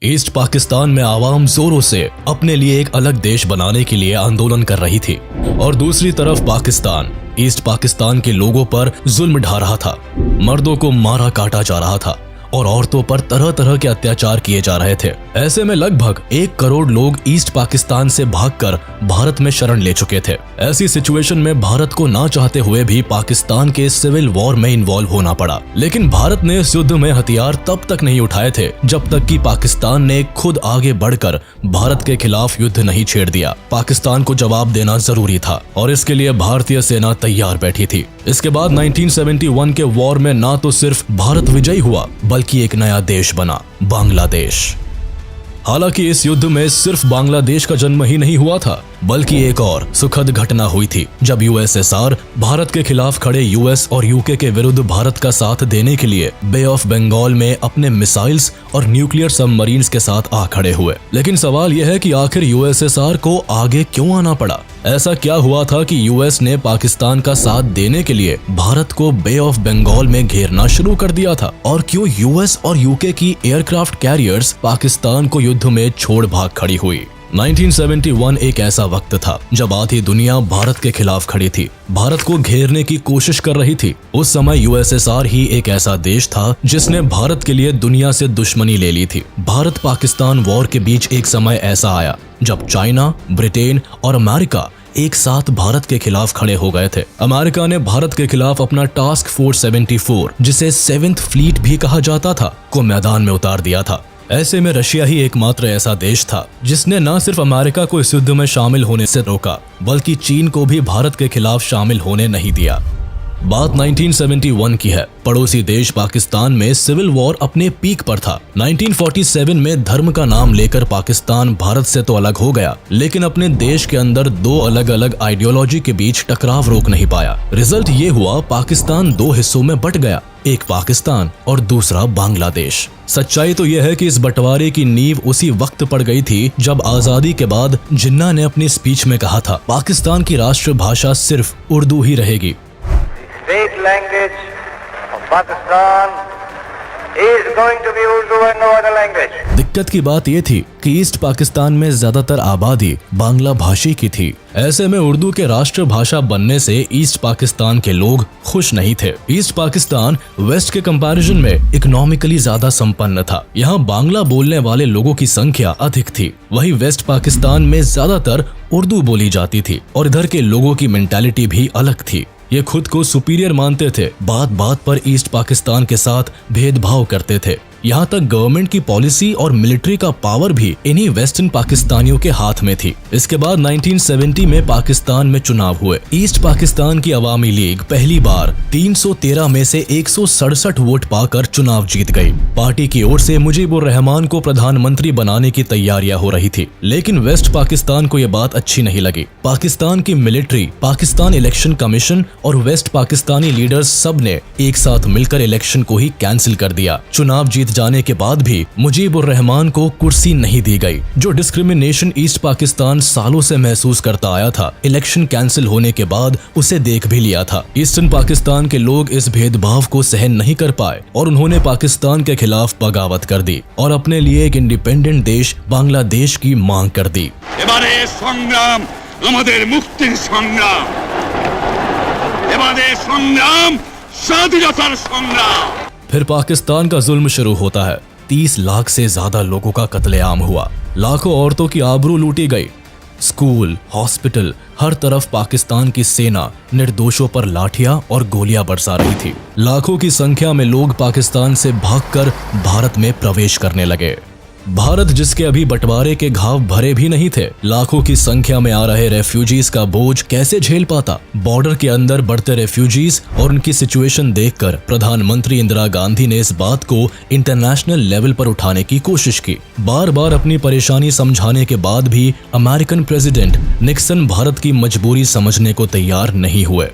East Pakistan में आवाम जोरों से अपने लिए एक अलग देश बनाने के लिए आंदोलन कर रही थी और दूसरी तरफ पाकिस्तान ईस्ट पाकिस्तान के लोगों पर जुल्म ढा रहा था। मर्दों को मारा काटा जा रहा था और औरतों पर तरह तरह के अत्याचार किए जा रहे थे। ऐसे में लगभग 1 करोड़ लोग ईस्ट पाकिस्तान से भागकर भारत में शरण ले चुके थे। ऐसी सिचुएशन में भारत को ना चाहते हुए भी पाकिस्तान के सिविल वॉर में इन्वॉल्व होना पड़ा। लेकिन भारत ने इस युद्ध में हथियार तब तक नहीं उठाए थे जब तक कि पाकिस्तान ने खुद आगे बढ़कर भारत के खिलाफ युद्ध नहीं छेड़ दिया। पाकिस्तान को जवाब देना जरूरी था और इसके लिए भारतीय सेना तैयार बैठी थी। इसके बाद 1971 के वॉर में ना तो सिर्फ भारत विजयी हुआ बल्कि एक नया देश बना, बांग्लादेश। हालांकि इस युद्ध में सिर्फ बांग्लादेश का जन्म ही नहीं हुआ था बल्कि एक और सुखद घटना हुई थी जब यूएसएसआर भारत के खिलाफ खड़े यूएस और यूके के विरुद्ध भारत का साथ देने के लिए बे ऑफ बंगाल में अपने मिसाइल्स और न्यूक्लियर सबमरीन्स के साथ आ खड़े हुए। लेकिन सवाल यह है कि आखिर यूएसएसआर को आगे क्यों आना पड़ा? ऐसा क्या हुआ था कि यूएस ने पाकिस्तान का साथ देने के लिए भारत को बे ऑफ बंगाल में घेरना शुरू कर दिया था? और क्यों यूएस और यूके की एयरक्राफ्ट कैरियर्स पाकिस्तान को युद्ध में छोड़ भाग खड़ी हुई? 1971 एक ऐसा वक्त था जब आधी दुनिया भारत के खिलाफ खड़ी थी, भारत को घेरने की कोशिश कर रही थी। उस समय यूएसएसआर ही एक ऐसा देश था जिसने भारत के लिए दुनिया से दुश्मनी ले ली थी। भारत पाकिस्तान वॉर के बीच एक समय ऐसा आया जब चाइना, ब्रिटेन और अमेरिका एक साथ भारत के खिलाफ खड़े हो गए थे। अमेरिका ने भारत के खिलाफ अपना टास्क फोर्स 74, जिसे 7th फ्लीट भी कहा जाता था, को मैदान में उतार दिया था। ऐसे में रशिया ही एकमात्र ऐसा देश था जिसने न सिर्फ अमेरिका को इस युद्ध में शामिल होने से रोका बल्कि चीन को भी भारत के खिलाफ शामिल होने नहीं दिया। बात 1971 की है। पड़ोसी देश पाकिस्तान में सिविल वॉर अपने पीक पर था। 1947 में धर्म का नाम लेकर पाकिस्तान भारत से तो अलग हो गया, लेकिन अपने देश के अंदर 2 अलग अलग आइडियोलॉजी के बीच टकराव रोक नहीं पाया। रिजल्ट ये हुआ, पाकिस्तान 2 हिस्सों में बट गया, एक पाकिस्तान और दूसरा बांग्लादेश। सच्चाई तो यह है कि इस बंटवारे की नींव उसी वक्त पड़ गई थी जब आजादी के बाद जिन्ना ने अपनी स्पीच में कहा था, पाकिस्तान की राष्ट्रभाषा सिर्फ उर्दू ही रहेगी। State language of Pakistan is going to be Urdu and no other language. दिक्कत की बात यह थी कि ईस्ट पाकिस्तान में ज्यादातर आबादी बांग्ला भाषी की थी। ऐसे में उर्दू के राष्ट्रभाषा बनने से ईस्ट पाकिस्तान के लोग खुश नहीं थे। ईस्ट पाकिस्तान वेस्ट के कंपैरिजन में इकोनॉमिकली ज्यादा संपन्न था। यहाँ बांग्ला बोलने वाले लोगों की संख्या अधिक थी। वहीं वेस्ट पाकिस्तान में ज्यादातर उर्दू बोली जाती थी और इधर के लोगों की मेंटालिटी भी अलग थी। ये खुद को सुपीरियर मानते थे, बात बात पर ईस्ट पाकिस्तान के साथ भेदभाव करते थे। यहाँ तक गवर्नमेंट की पॉलिसी और मिलिट्री का पावर भी इन्हीं वेस्टर्न पाकिस्तानियों के हाथ में थी। इसके बाद 1970 में पाकिस्तान में चुनाव हुए। ईस्ट पाकिस्तान की अवामी लीग पहली बार 313 में से 167 वोट पाकर चुनाव जीत गई। पार्टी की ओर से मुजीबुर रहमान को प्रधानमंत्री बनाने की तैयारियां हो रही थी, लेकिन वेस्ट पाकिस्तान को यह बात अच्छी नहीं लगी। पाकिस्तान की मिलिट्री, पाकिस्तान इलेक्शन कमीशन और वेस्ट पाकिस्तानी लीडर्स सब ने एक साथ मिलकर इलेक्शन को ही कैंसिल कर दिया। चुनाव जीत जाने के बाद भी मुजीबुर रहमान को कुर्सी नहीं दी गई। जो डिस्क्रिमिनेशन ईस्ट पाकिस्तान सालों से महसूस करता आया था, इलेक्शन कैंसिल होने के बाद उसे देख भी लिया था। ईस्टर्न पाकिस्तान के लोग इस भेदभाव को सहन नहीं कर पाए और उन्होंने पाकिस्तान के खिलाफ बगावत कर दी और अपने लिए एक इंडिपेंडेंट देश बांग्लादेश की मांग कर दी। फिर पाकिस्तान का जुल्म शुरू होता है। 30 लाख से ज्यादा लोगों का कत्लेआम हुआ, लाखों औरतों की आबरू लूटी गई। स्कूल, हॉस्पिटल, हर तरफ पाकिस्तान की सेना निर्दोषों पर लाठियां और गोलियां बरसा रही थी। लाखों की संख्या में लोग पाकिस्तान से भागकर भारत में प्रवेश करने लगे। भारत जिसके अभी बंटवारे के घाव भरे भी नहीं थे, लाखों की संख्या में आ रहे रेफ्यूजीज का बोझ कैसे झेल पाता? बॉर्डर के अंदर बढ़ते रेफ्यूजीज और उनकी सिचुएशन देखकर प्रधानमंत्री इंदिरा गांधी ने इस बात को इंटरनेशनल लेवल पर उठाने की कोशिश की। बार बार अपनी परेशानी समझाने के बाद भी अमेरिकन प्रेसिडेंट निक्सन भारत की मजबूरी समझने को तैयार नहीं हुए।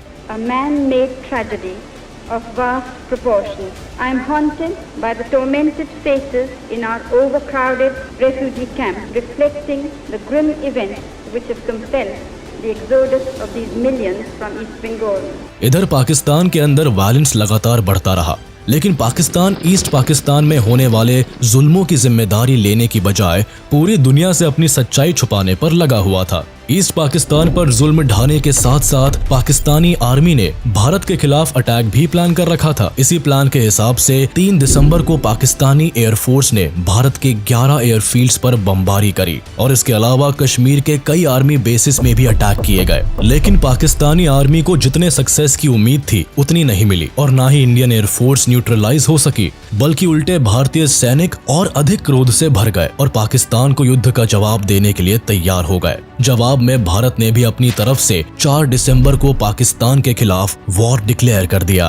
Of vast proportions. I am haunted by the tormented faces in our overcrowded refugee camps, reflecting the grim events which have compelled the exodus of these millions from East Bengal. इधर पाकिस्तान के अंदर वायलेंस लगातार बढ़ता रहा। लेकिन Pakistan east Pakistan में होने वाले जुल्मों की जिम्मेदारी लेने की बजाय पूरी दुनिया से अपनी सच्चाई छुपाने पर लगा हुआ था। ईस्ट पाकिस्तान पर जुल्म ढाने के साथ साथ पाकिस्तानी आर्मी ने भारत के खिलाफ अटैक भी प्लान कर रखा था। इसी प्लान के हिसाब से 3 दिसंबर को पाकिस्तानी एयरफोर्स ने भारत के 11 एयरफील्ड्स पर बमबारी करी और इसके अलावा कश्मीर के कई आर्मी बेसिस में भी अटैक किए गए। लेकिन पाकिस्तानी आर्मी को जितने सक्सेस की उम्मीद थी उतनी नहीं मिली और ना ही इंडियन एयरफोर्स न्यूट्रलाइज हो सकी, बल्कि उल्टे भारतीय सैनिक और अधिक क्रोध से भर गए और पाकिस्तान को युद्ध का जवाब देने के लिए तैयार हो गए। जवाब में भारत ने भी अपनी तरफ से 4 दिसंबर को पाकिस्तान के खिलाफ वॉर डिक्लेयर कर दिया।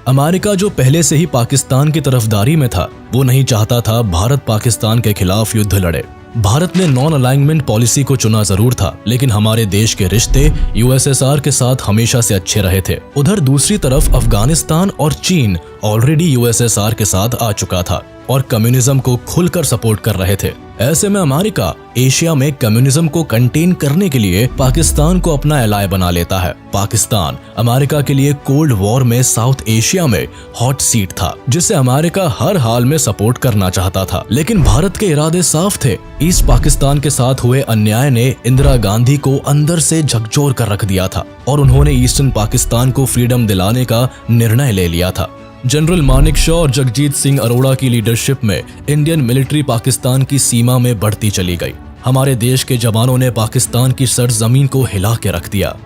अमेरिका जो पहले से ही पाकिस्तान की तरफदारी में था, वो नहीं चाहता था भारत पाकिस्तान के खिलाफ युद्ध लड़े। भारत ने नॉन अलाइनमेंट पॉलिसी को चुना जरूर था, लेकिन हमारे देश के रिश्ते यूएसएसआर के साथ हमेशा से अच्छे रहे थे। उधर दूसरी तरफ अफगानिस्तान और चीन ऑलरेडी यूएसएसआर के साथ आ चुका था और कम्युनिज्म को खुलकर सपोर्ट कर रहे थे। ऐसे में अमेरिका एशिया में कम्युनिज्म को कंटेन करने के लिए पाकिस्तान को अपना एलाय बना लेता है। पाकिस्तान अमेरिका के लिए कोल्ड वॉर में साउथ एशिया में हॉट सीट था, जिसे अमेरिका हर हाल में सपोर्ट करना चाहता था। लेकिन भारत के इरादे साफ थे। ईस्ट पाकिस्तान के साथ हुए अन्याय ने इंदिरा गांधी को अंदर से झकझोर कर रख दिया था और उन्होंने ईस्टर्न पाकिस्तान को फ्रीडम दिलाने का निर्णय ले लिया था। जनरल मानेकशॉ और जगजीत सिंह अरोड़ा की लीडरशिप में इंडियन मिलिट्री पाकिस्तान की सीमा में बढ़ती चली गई। हमारे देश के जवानों ने पाकिस्तान की सरजमीन को हिला के रख दिया।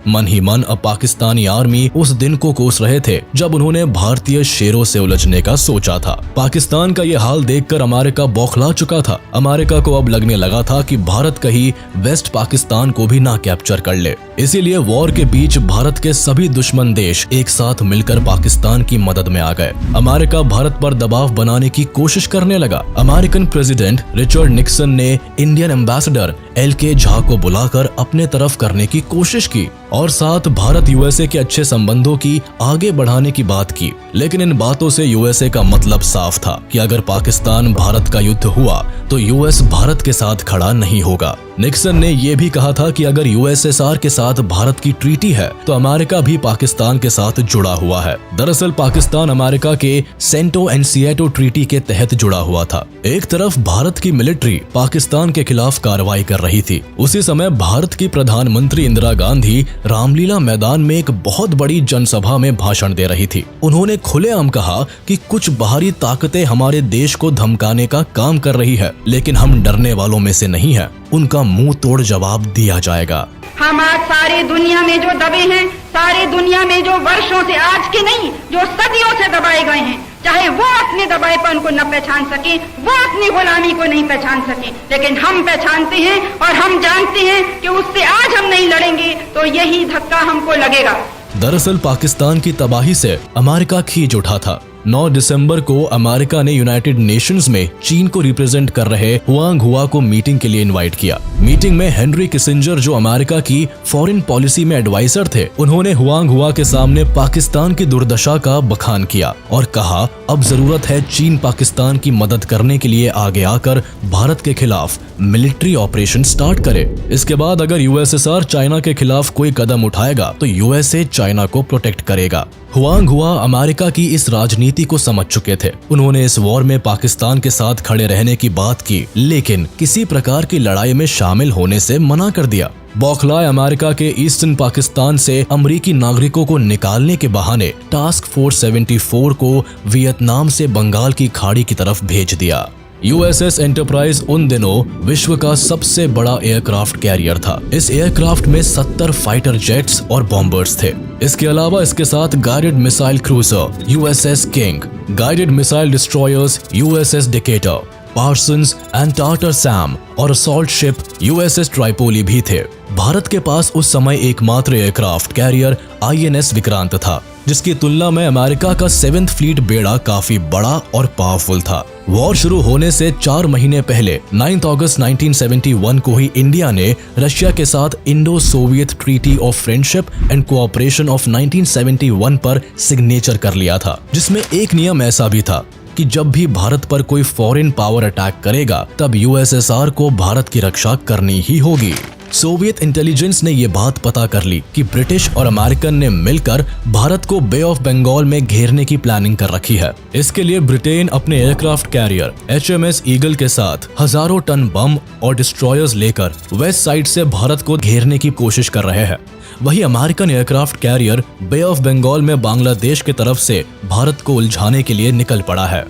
मन ही मन अब पाकिस्तानी आर्मी उस दिन को कोस रहे थे जब उन्होंने भारतीय शेरों से उलझने का सोचा था। पाकिस्तान का ये हाल देखकर अमेरिका बौखला चुका था। अमेरिका को अब लगने लगा था कि भारत कहीं वेस्ट पाकिस्तान को भी ना कैप्चर कर ले। इसीलिए वॉर के बीच भारत के सभी दुश्मन देश एक साथ मिलकर पाकिस्तान की मदद में आ गए। अमेरिका भारत पर दबाव बनाने की कोशिश करने लगा। अमेरिकन प्रेसिडेंट रिचर्ड निक्सन ने इंडियन एम्बेसडर LK झा को बुलाकर अपने तरफ करने की कोशिश की और साथ भारत यूएसए के अच्छे संबंधों की आगे बढ़ाने की बात की। लेकिन इन बातों से यूएसए का मतलब साफ था कि अगर पाकिस्तान भारत का युद्ध हुआ तो यूएस भारत के साथ खड़ा नहीं होगा। निक्सन ने यह भी कहा था कि अगर यूएसएसआर के साथ भारत की ट्रीटी है तो अमेरिका भी पाकिस्तान के साथ जुड़ा हुआ है। दरअसल पाकिस्तान अमेरिका के सेंटो एंड सिएटो ट्रीटी के तहत जुड़ा हुआ था। एक तरफ भारत की मिलिट्री पाकिस्तान के खिलाफ कार्रवाई कर रही थी, उसी समय भारत की प्रधानमंत्री इंदिरा गांधी रामलीला मैदान में एक बहुत बड़ी जनसभा में भाषण दे रही थी। उन्होंने खुलेआम कहा कि कुछ बाहरी ताकतें हमारे देश को धमकाने का काम कर रही है, लेकिन हम डरने वालों में से नहीं है। उनका मुंह तोड़ जवाब दिया जाएगा। हम आज सारी दुनिया में जो दबे हैं, सारी दुनिया में जो वर्षों से, आज के नहीं, जो सदियों से दबाए गए हैं, चाहे वो अपने दबाएपन को न पहचान सके, वो अपनी गुलामी को नहीं पहचान सके, लेकिन हम पहचानते हैं और हम जानते हैं कि उससे आज हम नहीं लड़ेंगे तो यही धक्का हमको लगेगा। दरअसल पाकिस्तान की तबाही से अमेरिका खींच उठा था। 9 दिसंबर को अमेरिका ने यूनाइटेड नेशंस में चीन को रिप्रेजेंट कर रहे हुआंग हुआ को मीटिंग के लिए इनवाइट किया। मीटिंग में हेनरी किसिंजर, जो अमेरिका की फॉरेन पॉलिसी में एडवाइजर थे, उन्होंने हुआंग हुआ के सामने पाकिस्तान की दुर्दशा का बखान किया और कहा अब जरूरत है चीन पाकिस्तान की मदद करने के लिए आगे आकर भारत के खिलाफ मिलिट्री ऑपरेशन स्टार्ट करे। इसके बाद अगर यूएसएसआर चाइना के खिलाफ कोई कदम उठाएगा तो यूएसए चाइना को प्रोटेक्ट करेगा। हुआंग हुआ अमेरिका की इस राजनीति को समझ चुके थे। उन्होंने इस वॉर में पाकिस्तान के साथ खड़े रहने की बात की, लेकिन किसी प्रकार की लड़ाई में शामिल होने से मना कर दिया। बौखलाए अमेरिका के ईस्टर्न पाकिस्तान से अमरीकी नागरिकों को निकालने के बहाने टास्क फोर्स 74 को वियतनाम से बंगाल की खाड़ी की तरफ भेज दिया। USS एंटरप्राइज उन दिनों विश्व का सबसे बड़ा एयरक्राफ्ट कैरियर था। इस एयरक्राफ्ट में 70 फाइटर जेट्स और बॉम्बर्स थे। इसके अलावा इसके साथ guided missile cruiser USS king, guided missile destroyers USS Decatur, Parsons and tartar Sam और असॉल्ट शिप USS ट्राइपोली भी थे। भारत के पास उस समय एकमात्र एयरक्राफ्ट कैरियर INS विक्रांत था, जिसकी तुलना में अमेरिका का 7th फ्लीट बेड़ा काफी बड़ा और पावरफुल था। वॉर शुरू होने से 4 महीने पहले 9 अगस्त 1971 को ही इंडिया ने रशिया के साथ Indo Soviet treaty of friendship and cooperation of 1971 पर सिग्नेचर कर लिया था, जिसमें एक नियम ऐसा भी था कि जब भी भारत पर कोई फॉरेन पावर अटैक करेगा तब USSR को भारत की रक्षा करनी ही होगी। सोवियत इंटेलिजेंस ने ये बात पता कर ली कि ब्रिटिश और अमेरिकन ने मिलकर भारत को बे ऑफ बंगाल में घेरने की प्लानिंग कर रखी है। इसके लिए ब्रिटेन अपने एयरक्राफ्ट कैरियर HMS ईगल के साथ हजारों टन बम और डिस्ट्रॉयर्स लेकर वेस्ट साइड से भारत को घेरने की कोशिश कर रहे हैं। वही American aircraft carrier Bay of Bengal में बांग्लादेश की तरफ से भारत को उलझाने के लिए निकल पड़ा है,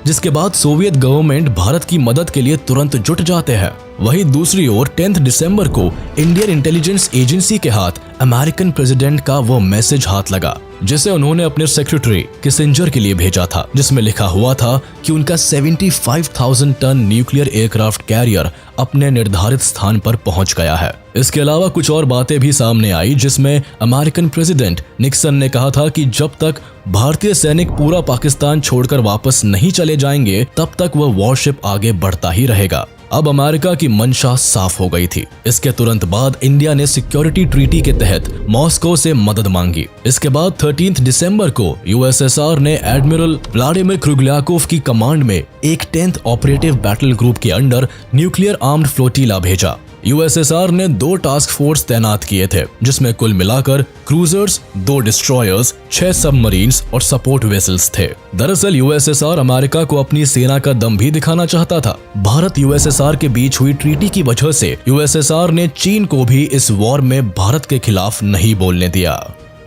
जिसके बाद सोवियत गवर्नमेंट भारत की मदद के लिए तुरंत जुट जाते हैं। वहीं दूसरी ओर 10 दिसंबर को इंडियन इंटेलिजेंस एजेंसी के हाथ अमेरिकन प्रेसिडेंट का वो मैसेज हाथ लगा जिसे उन्होंने अपने सेक्रेटरी किसिंजर के लिए भेजा था, जिसमें लिखा हुआ था कि उनका 75,000 टन न्यूक्लियर एयरक्राफ्ट कैरियर अपने निर्धारित स्थान पर पहुंच गया है। इसके अलावा कुछ और बातें भी सामने आई, जिसमें अमेरिकन प्रेसिडेंट निक्सन ने कहा था कि जब तक भारतीय सैनिक पूरा पाकिस्तान छोड़कर वापस नहीं चले जाएंगे तब तक वह वॉरशिप आगे बढ़ता ही रहेगा। अब अमेरिका की मंशा साफ हो गई थी। इसके तुरंत बाद इंडिया ने सिक्योरिटी ट्रीटी के तहत मॉस्को से मदद मांगी। इसके बाद 13 दिसंबर को USSR ने एडमिरल व्लादिमीर क्रुगल्याकोव की कमांड में एक 10th ऑपरेटिव बैटल ग्रुप के अंडर न्यूक्लियर आर्म्ड फ्लोटिला भेजा। USSR ने 2 टास्क फोर्स तैनात किए थे, जिसमें कुल मिलाकर क्रूजर्स, 2 डिस्ट्रॉयर्स, 6 सबमरीन्स और सपोर्ट वेसल्स थे। दरअसल USSR अमेरिका को अपनी सेना का दम भी दिखाना चाहता था। भारत USSR के बीच हुई ट्रीटी की वजह से USSR ने चीन को भी इस वॉर में भारत के खिलाफ नहीं बोलने दिया।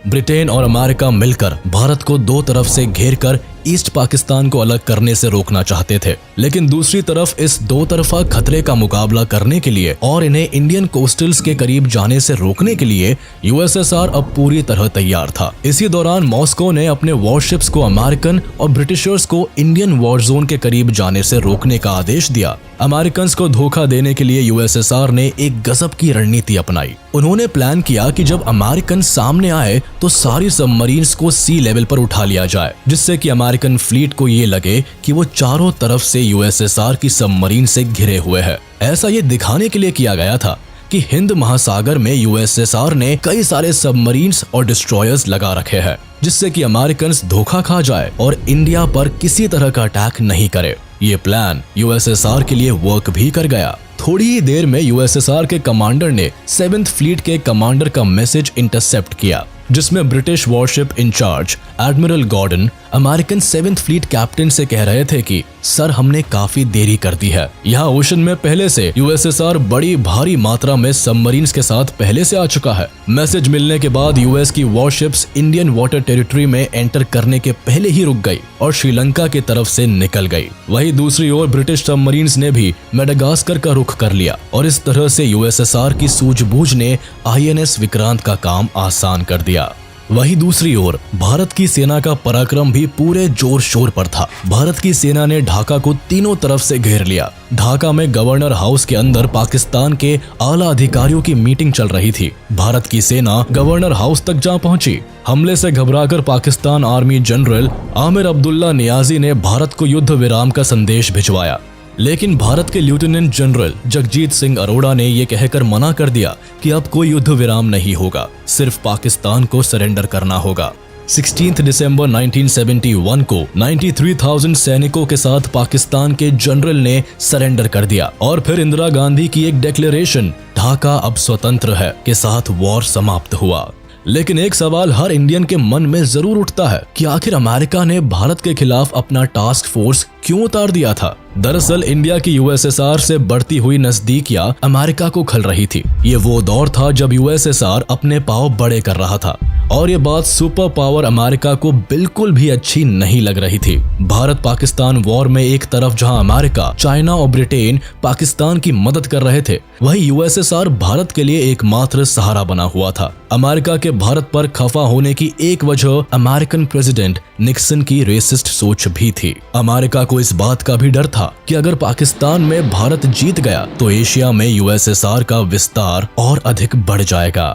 ब्रिटेन और अमेरिका मिलकर भारत को 2 तरफ से घेरकर ईस्ट पाकिस्तान को अलग करने से रोकना चाहते थे, लेकिन दूसरी तरफ इस 2 तरफा खतरे का मुकाबला करने के लिए और इन्हें इंडियन कोस्टल्स के करीब जाने से रोकने के लिए USSR अब पूरी तरह तैयार था। इसी दौरान मॉस्को ने अपने वॉरशिप्स को अमेरिकन और ब्रिटिशर्स को इंडियन वॉर जोन के करीब जाने से रोकने का आदेश दिया। अमेरिकन को धोखा देने के लिए USSR ने एक गजब की रणनीति अपनाई। उन्होंने प्लान किया कि जब अमेरिकन सामने आए तो सारी सबमरीन्स को सी लेवल पर उठा लिया जाए, जिससे कि अमेरिकन फ्लीट को ये लगे कि वो चारों तरफ से USSR की सबमरीन से घिरे हुए हैं। ऐसा ये दिखाने के लिए किया गया था कि हिंद महासागर में USSR ने कई सारे सबमरीन्स और डिस्ट्रॉयर्स लगा रखे हैं, जिससे कि अमेरिकन धोखा खा जाए और इंडिया पर किसी तरह का अटैक नहीं करे। ये प्लान USSR के लिए वर्क भी कर गया। थोड़ी ही देर में USSR के कमांडर ने 7th फ्लीट के कमांडर का मैसेज इंटरसेप्ट किया, जिसमें British warship in charge admiral Gordon American 7th fleet captain से कह रहे थे कि सर, हमने काफी देरी कर दी है। यहाँ ओशन में पहले से USSR बड़ी भारी मात्रा में सबमरीन्स के साथ पहले से आ चुका है। मैसेज मिलने के बाद US की वॉरशिप्स इंडियन वाटर टेरिटरी में एंटर करने के पहले ही रुक गई और श्रीलंका की तरफ से निकल गई। वहीं दूसरी ओर ब्रिटिश सबमरीन्स ने भी मेडागास्कर का रुख कर लिया और इस तरह से USSR की सूझबूझ ने INS विक्रांत का काम आसान कर दिया। वहीं दूसरी ओर भारत की सेना का पराक्रम भी पूरे जोर शोर पर था। भारत की सेना ने ढाका को तीनों तरफ से घेर लिया। ढाका में गवर्नर हाउस के अंदर पाकिस्तान के आला अधिकारियों की मीटिंग चल रही थी। भारत की सेना गवर्नर हाउस तक जा पहुंची। हमले से घबराकर पाकिस्तान आर्मी जनरल आमिर अब्दुल्ला नियाजी ने भारत को युद्ध विराम का संदेश भिजवाया, लेकिन भारत के लेफ्टिनेंट जनरल जगजीत सिंह अरोड़ा ने यह कहकर मना कर दिया कि अब कोई युद्ध विराम नहीं होगा, सिर्फ पाकिस्तान को सरेंडर करना होगा। 16 दिसंबर 1971 को 93,000 सैनिकों के साथ पाकिस्तान के जनरल ने सरेंडर कर दिया और फिर इंदिरा गांधी की एक डिक्लेरेशन, ढाका अब स्वतंत्र है, के साथ वॉर समाप्त हुआ। लेकिन एक सवाल हर इंडियन के मन में जरूर उठता है कि आखिर अमेरिका ने भारत के खिलाफ अपना टास्क फोर्स क्यों उतार दिया था। दरअसल इंडिया की USSR से बढ़ती हुई नजदीकियां अमेरिका को खल रही थी। ये वो दौर था जब USSR अपने पांव बड़े कर रहा था और ये बात सुपर पावर अमेरिका को बिल्कुल भी अच्छी नहीं लग रही थी। भारत पाकिस्तान वॉर में एक तरफ जहां अमेरिका, चाइना और ब्रिटेन पाकिस्तान की मदद कर रहे थे, वहीं USSR भारत के लिए एकमात्र सहारा बना हुआ था। अमेरिका के भारत पर खफा होने की एक वजह अमेरिकन प्रेसिडेंट निक्सन की रेसिस्ट सोच भी थी। अमेरिका को इस बात का भी डर था कि अगर पाकिस्तान में भारत जीत गया तो एशिया में USSR का विस्तार और अधिक बढ़ जाएगा।